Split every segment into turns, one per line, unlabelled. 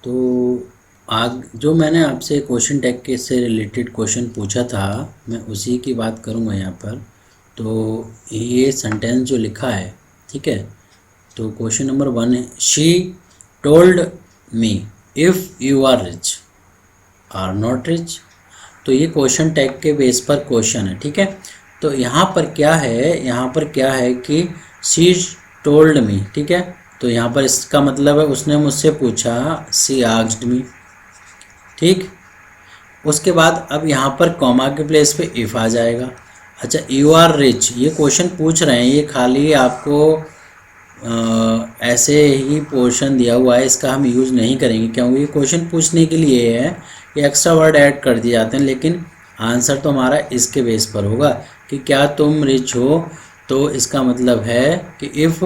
तो आज जो मैंने आपसे क्वेश्चन टैग के से रिलेटेड क्वेश्चन पूछा था, मैं उसी की बात करूँगा यहाँ पर। तो ये सेंटेंस जो लिखा है, ठीक है, तो क्वेश्चन नंबर 1 है, she told me if you are rich or not rich. तो ये क्वेश्चन टैग के बेस पर क्वेश्चन है, ठीक है। तो यहाँ पर क्या है, यहाँ पर क्या है कि शी टोल्ड मी, ठीक है। तो यहाँ पर इसका मतलब है उसने मुझसे पूछा, सी आस्क्ड मी, ठीक। उसके बाद अब यहाँ पर कॉमा के प्लेस पे इफ़ आ जाएगा। अच्छा, यू आर रिच, ये क्वेश्चन पूछ रहे हैं, ये खाली आपको ऐसे ही पोर्शन दिया हुआ है, इसका हम यूज़ नहीं करेंगे क्योंकि ये क्वेश्चन पूछने के लिए है। ये एक्स्ट्रा वर्ड ऐड कर दिए जाते हैं, लेकिन आंसर तो हमारा इसके बेस पर होगा कि क्या तुम रिच हो। तो इसका मतलब है कि if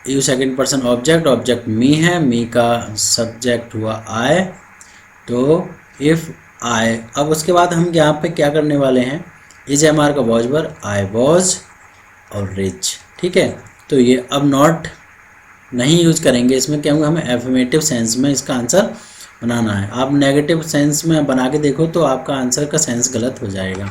you second person object, object me है, मी का सब्जेक्ट हुआ आई, तो इफ़ आई। अब उसके बाद हम यहाँ पे क्या करने वाले हैं, इज एम आर का वॉज वर, आई वॉज और रिच, ठीक है। तो ये अब नॉट नहीं यूज करेंगे इसमें, क्योंकि हमें एफर्मेटिव सेंस में इसका आंसर बनाना है। आप नेगेटिव सेंस में बना के देखो तो आपका आंसर का सेंस गलत हो जाएगा।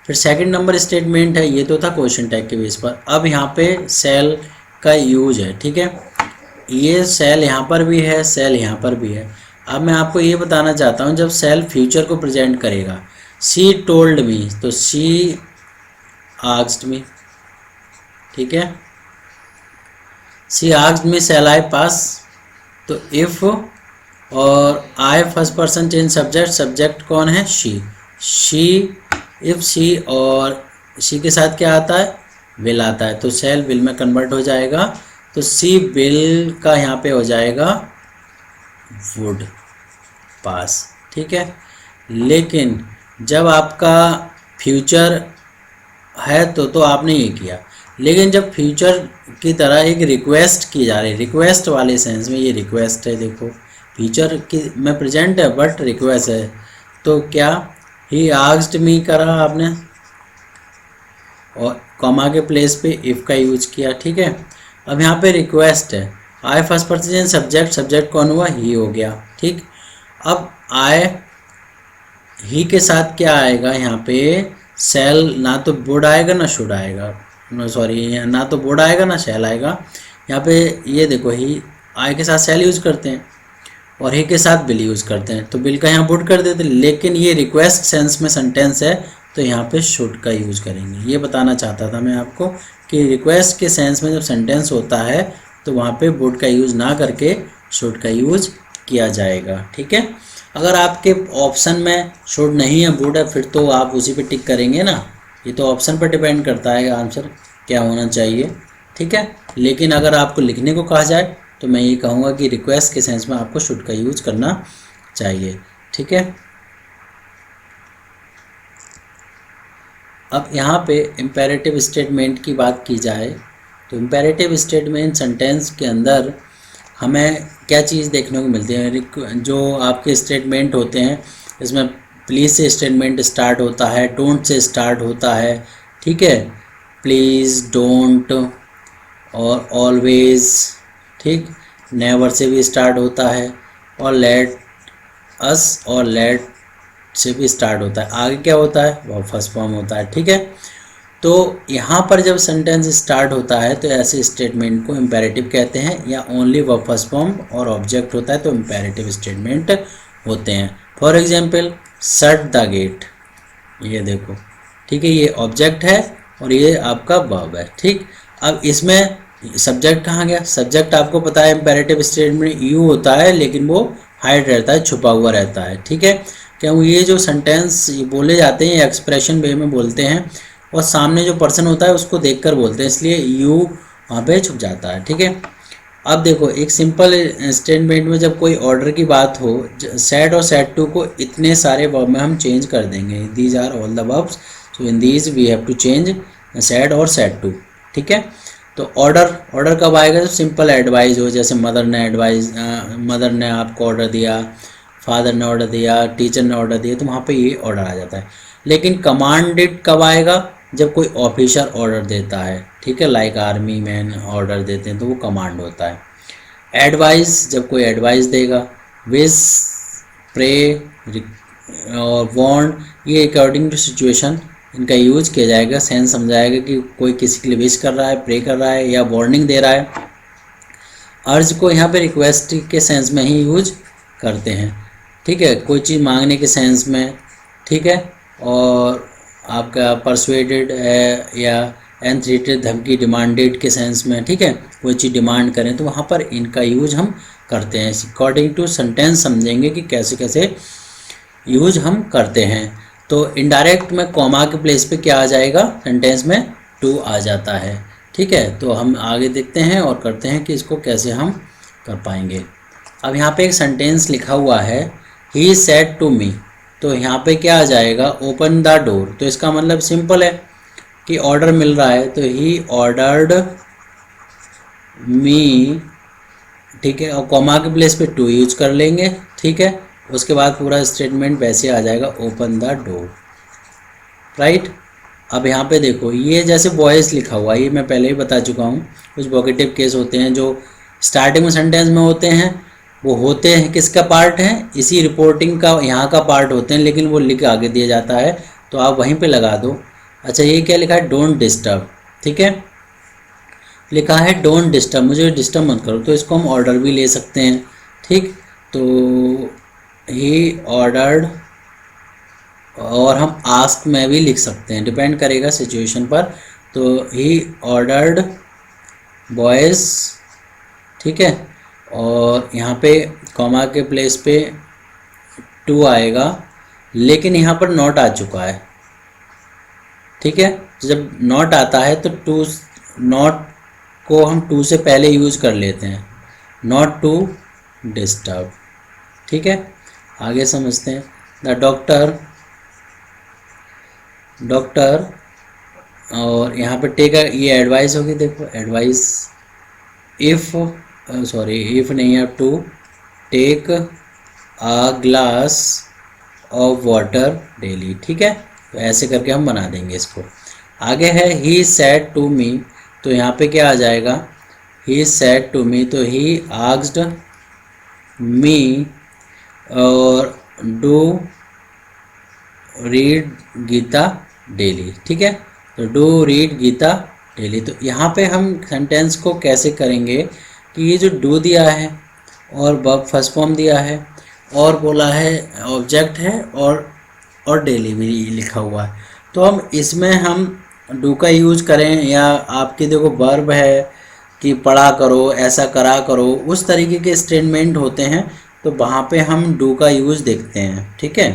फिर सेकंड नंबर स्टेटमेंट है, ये तो था क्वेश्चन टैग के बेस पर। अब यहाँ पे सेल का यूज है, ठीक है। ये सेल यहाँ पर भी है, सेल यहाँ पर भी है। अब मैं आपको ये बताना चाहता हूँ, जब सेल फ्यूचर को प्रेजेंट करेगा, सी टोल्ड मी, तो सी आस्क्ड मी, ठीक है। सी आस्क्ड मी शैल आई पास, तो इफ़ और I first person change subject, subject कौन है, शी। इफ़ शी और शी के साथ क्या आता है, विल आता है, तो शैल विल में कन्वर्ट हो जाएगा। तो सी विल का यहाँ पे हो जाएगा वुड पास, ठीक है। लेकिन जब आपका फ्यूचर है तो आपने ये किया, लेकिन जब फ्यूचर की तरह एक रिक्वेस्ट की जा रही है, रिक्वेस्ट वाले सेंस में, ये रिक्वेस्ट है, देखो फ्यूचर की में प्रेजेंट है बट रिक्वेस्ट है, तो क्या ही आस्क्ड मी करा आपने और कॉमा के प्लेस पे इफ़ का यूज किया, ठीक है। अब यहाँ पे रिक्वेस्ट है, आई फर्स्ट पर्सन सब्जेक्ट, सब्जेक्ट कौन हुआ, ही हो गया, ठीक। अब आई ही के साथ क्या आएगा यहाँ पे, सेल, ना तो वुड आएगा ना शुड आएगा, नो सॉरी, ना तो वुड आएगा ना शैल आएगा। यहाँ पे ये देखो, ही आई के साथ सेल यूज़ करते हैं और ही के साथ बिल यूज़ करते हैं, तो बिल का यहाँ वुड कर देते हैं। लेकिन ये रिक्वेस्ट सेंस में सेंटेंस है, तो यहाँ पे शुड का यूज़ करेंगे। ये बताना चाहता था मैं आपको कि रिक्वेस्ट के सेंस में जब सेंटेंस होता है तो वहाँ पे वुड का यूज़ ना करके शुड का यूज़ किया जाएगा, ठीक है। अगर आपके ऑप्शन में शुड नहीं है, वुड है, फिर तो आप उसी पे टिक करेंगे ना। ये तो ऑप्शन पर डिपेंड करता है आंसर क्या होना चाहिए, ठीक है। लेकिन अगर आपको लिखने को कहा जाए तो मैं ये कहूँगा कि रिक्वेस्ट के सेंस में आपको शुड का यूज़ करना चाहिए, ठीक है। अब यहाँ पे इम्पेरेटिव स्टेटमेंट की बात की जाए तो इम्पेरेटिव स्टेटमेंट सेंटेंस के अंदर हमें क्या चीज़ देखने को मिलती है, जो आपके स्टेटमेंट होते हैं इसमें प्लीज़ से स्टेटमेंट स्टार्ट होता है, डोंट से स्टार्ट होता है, ठीक है। प्लीज़, डोंट और ऑलवेज, ठीक। नेवर से भी स्टार्ट होता है और लेट अस और लेट से भी स्टार्ट होता है। आगे क्या होता है, वह फर्स्ट फॉर्म होता है, ठीक है। तो यहाँ पर जब सेंटेंस स्टार्ट होता है तो ऐसे स्टेटमेंट को इम्पेरेटिव कहते हैं, या ओनली वर्ब फर्स्ट फॉर्म और ऑब्जेक्ट होता है तो इम्पेरेटिव स्टेटमेंट होते हैं। For example, shut the gate, ये देखो, ठीक है, ये ऑब्जेक्ट है और ये आपका वर्ब है, ठीक। अब इसमें सब्जेक्ट कहाँ गया, सब्जेक्ट आपको पता है इम्पेरेटिव स्टेटमेंट यू होता है, लेकिन वो हाइड रहता है, छुपा हुआ रहता है, ठीक है। क्योंकि ये जो सेंटेंस बोले जाते हैं एक्सप्रेशन वे में बोलते हैं और सामने जो पर्सन होता है उसको देखकर बोलते हैं, इसलिए यू वहाँ पे छुप जाता है, ठीक है। अब देखो, एक सिंपल स्टेटमेंट में जब कोई ऑर्डर की बात हो, सेड और सेड टू को इतने सारे वर्ब में हम चेंज कर देंगे, these are all the verbs, so in these we have to change said और सेड टू, ठीक है। तो ऑर्डर कब आएगा, जब सिंपल एडवाइस हो, जैसे मदर ने आपको ऑर्डर दिया, फादर ने ऑर्डर दिया, टीचर ने ऑर्डर दिया, तो वहाँ पे ये ऑर्डर आ जाता है। लेकिन कमांडेड कब आएगा, जब कोई ऑफिसर ऑर्डर देता है, ठीक है, लाइक आर्मी मैन ऑर्डर देते हैं तो वो कमांड होता है। एडवाइस, जब कोई एडवाइस देगा, विश, प्रे और वांट, ये अकॉर्डिंग टू सिचुएशन इनका यूज किया जाएगा। सेंस समझाएगा कि कोई किसी के लिए विश कर रहा है, प्रे कर रहा है या वार्निंग दे रहा है। अर्ज को यहाँ पे रिक्वेस्ट के सेंस में ही यूज करते हैं, ठीक है, कोई चीज़ मांगने के सेंस में, ठीक है। और आपका परsuaded है या एंथ्रेटेड, धमकी, डिमांडेड के सेंस में, ठीक है, कोई चीज़ डिमांड करें तो वहाँ पर इनका यूज हम करते हैं। अकॉर्डिंग टू सेंटेंस समझेंगे कि कैसे कैसे यूज हम करते हैं। तो इनडायरेक्ट में कॉमा के प्लेस पे क्या आ जाएगा, सेंटेंस में टू आ जाता है, ठीक है। तो हम आगे देखते हैं और करते हैं कि इसको कैसे हम कर पाएंगे। अब यहाँ पे एक सेंटेंस लिखा हुआ है, ही सेड टू मी, तो यहाँ पे क्या आ जाएगा, ओपन द डोर। तो इसका मतलब सिंपल है कि ऑर्डर मिल रहा है, तो ही ऑर्डर्ड मी, ठीक है, और कॉमा के प्लेस पे टू यूज कर लेंगे, ठीक है। उसके बाद पूरा स्टेटमेंट वैसे आ जाएगा, ओपन द डोर, राइट। अब यहाँ पे देखो, ये जैसे बॉयज़ लिखा हुआ है, ये मैं पहले ही बता चुका हूँ। कुछ वोकेटिव केस होते हैं जो स्टार्टिंग में सेंटेंस में होते हैं, वो होते हैं किसका पार्ट है, इसी रिपोर्टिंग का यहाँ का पार्ट होते हैं, लेकिन वो लिख आगे दिया जाता है, तो आप वहीं पे लगा दो। अच्छा, ये क्या लिखा है, डोंट डिस्टर्ब, ठीक है, लिखा है डोंट डिस्टर्ब, मुझे डिस्टर्ब मत करो, तो इसको हम ऑर्डर भी ले सकते हैं, ठीक। तो ही ऑर्डर्ड, और हम आस्क में भी लिख सकते हैं, डिपेंड करेगा सिचुएशन पर। तो ही ऑर्डर्ड बॉयज़, ठीक है, और यहाँ पे कॉमा के प्लेस पे टू आएगा, लेकिन यहाँ पर नॉट आ चुका है, ठीक है। जब नॉट आता है तो टू, नॉट को हम टू से पहले यूज कर लेते हैं, नॉट टू डिस्टर्ब, ठीक है। आगे समझते हैं। द डॉक्टर, डॉक्टर, और यहाँ पे टेक, ये एडवाइस होगी, देखो एडवाइस, इफ़, सॉरी इफ़ नहीं है, to take a glass of water daily, ठीक है। तो ऐसे करके हम बना देंगे इसको। आगे है ही सेड टू मी, तो यहाँ पे क्या आ जाएगा, ही सेड टू मी, तो ही आस्क्ड मी और डू रीड गीता डेली, ठीक है। तो डू रीड गीता डेली, तो यहाँ पे हम सेंटेंस को कैसे करेंगे कि ये जो डू दिया है और वर्ब फर्स्ट फॉर्म दिया है और बोला है ऑब्जेक्ट है और डेली भी लिखा हुआ है, तो हम इसमें हम डू का यूज करें, या आपके देखो वर्ब है कि पढ़ा करो, ऐसा करा करो, उस तरीके के स्टेटमेंट होते हैं, तो वहाँ पे हम डू का यूज देखते हैं, ठीक है।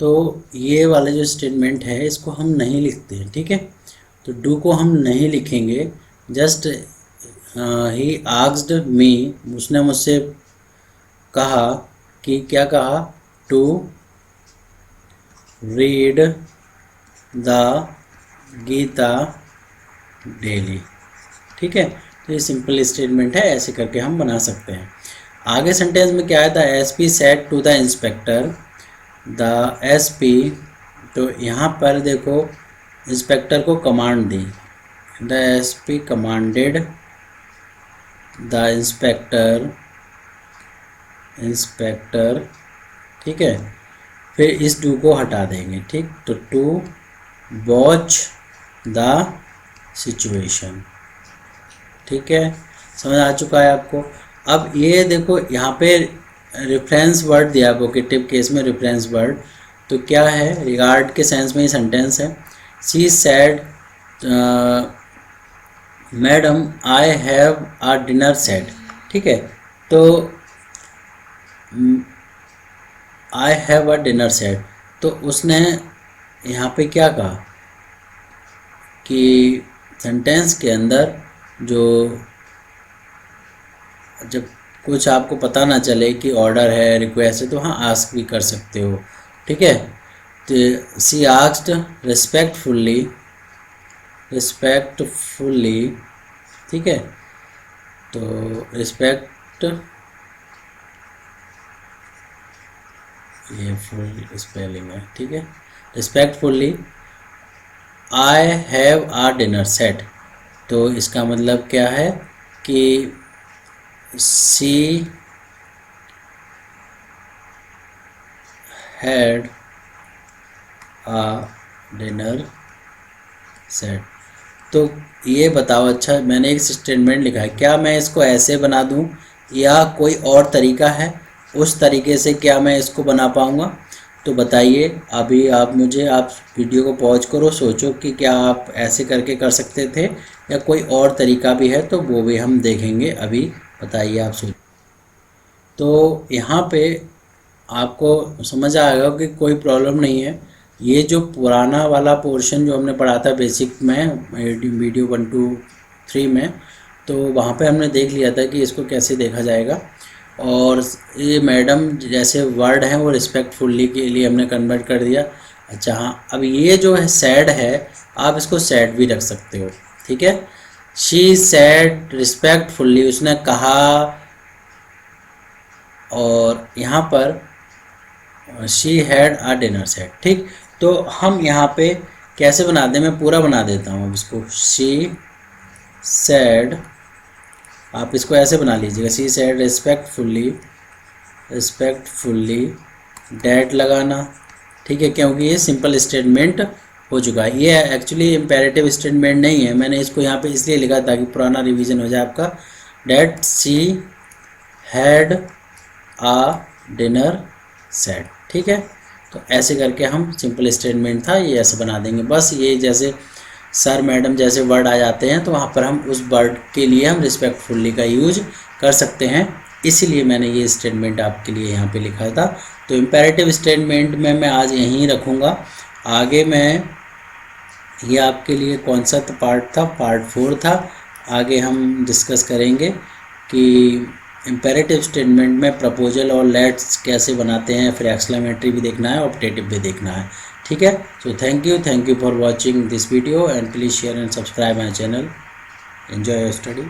तो ये वाला जो स्टेटमेंट है इसको हम नहीं लिखते हैं, ठीक है। तो डू को हम नहीं लिखेंगे, जस्ट ही आस्क्ड मी, उसने मुझसे कहा कि क्या कहा, to read the Gita daily, ठीक है। तो ये सिंपल स्टेटमेंट है, ऐसे करके हम बना सकते हैं। आगे सेंटेंस में क्या है, the SP said to the inspector, the SP, तो यहाँ पर देखो इंस्पेक्टर को कमांड दी, the SP commanded the inspector, inspector, ठीक है। फिर इस डू को हटा देंगे, ठीक। तो टू वॉच द सिचुएशन, ठीक है, समझ आ चुका है आपको। अब ये देखो यहाँ पे रेफरेंस वर्ड दिया, वोकेटिव केस में रेफरेंस वर्ड, तो क्या है, रिगार्ड के सेंस में ही सेंटेंस है। She said madam I have a dinner set, ठीक है। तो आई हैव अ डिनर सेट, तो उसने यहाँ पे क्या कहा कि सेंटेंस के अंदर जो, जब कुछ आपको पता ना चले कि ऑर्डर है, रिक्वेस्ट है, तो हाँ आस्क भी कर सकते हो, ठीक है। तो सी आस्क्ड रिस्पेक्टफुल्ली, रिस्पेक्टफुल्ली, ठीक है। तो रिस्पेक्ट, ये फुल स्पेलिंग है, ठीक है, respectfully I have a dinner set, तो इसका मतलब क्या है कि she had a dinner set. तो ये बताओ, अच्छा मैंने एक स्टेटमेंट लिखा है, क्या मैं इसको ऐसे बना दूं या कोई और तरीका है, उस तरीके से क्या मैं इसको बना पाऊंगा? तो बताइए अभी आप मुझे, आप वीडियो को पॉज करो, सोचो कि क्या आप ऐसे करके कर सकते थे या कोई और तरीका भी है, तो वो भी हम देखेंगे अभी। बताइए आप सोच। तो यहाँ पे आपको समझ आएगा कि कोई प्रॉब्लम नहीं है। ये जो पुराना वाला पोर्शन जो हमने पढ़ा था बेसिक में, वीडियो 1 2 3 में, तो वहाँ पे हमने देख लिया था कि इसको कैसे देखा जाएगा। और ये मैडम जैसे वर्ड हैं वो रिस्पेक्टफुल्ली के लिए हमने कन्वर्ट कर दिया। अच्छा हाँ, अब ये जो है सैड है, आप इसको सैड भी रख सकते हो, ठीक है। शी सैड रिस्पेक्टफुल्ली, उसने कहा, और यहाँ पर she had a dinner set, ठीक। तो हम यहाँ पे कैसे बना दें, मैं पूरा बना देता हूँ अब इसको। शी सैड, आप इसको ऐसे बना लीजिएगा, शी सैड रिस्पेक्टफुल्ली डैट लगाना, ठीक है, क्योंकि ये सिंपल स्टेटमेंट हो चुका है। ये एक्चुअली इम्पेरेटिव स्टेटमेंट नहीं है, मैंने इसको यहाँ पे इसलिए लिखा ताकि पुराना रिवीजन हो जाए आपका। That she had a dinner set, ठीक है। तो ऐसे करके हम, सिंपल स्टेटमेंट था ये, ऐसे बना देंगे बस। ये जैसे सर मैडम जैसे वर्ड आ जाते हैं तो वहाँ पर हम उस वर्ड के लिए हम रिस्पेक्टफुल्ली का यूज कर सकते हैं, इसीलिए मैंने ये स्टेटमेंट आपके लिए यहाँ पे लिखा था। तो इम्पेरेटिव स्टेटमेंट में मैं आज यहीं रखूँगा। आगे मैं, ये आपके लिए कौन सा पार्ट था, पार्ट 4 था। आगे हम डिस्कस करेंगे कि इम्पेरेटिव स्टेटमेंट में प्रपोजल और लेट्स कैसे बनाते हैं, फिर एक्सक्लेमेटरी भी देखना है, ऑप्टेटिव भी देखना है, ठीक है। So thank you for watching this video and please share and subscribe my channel. Enjoy your study.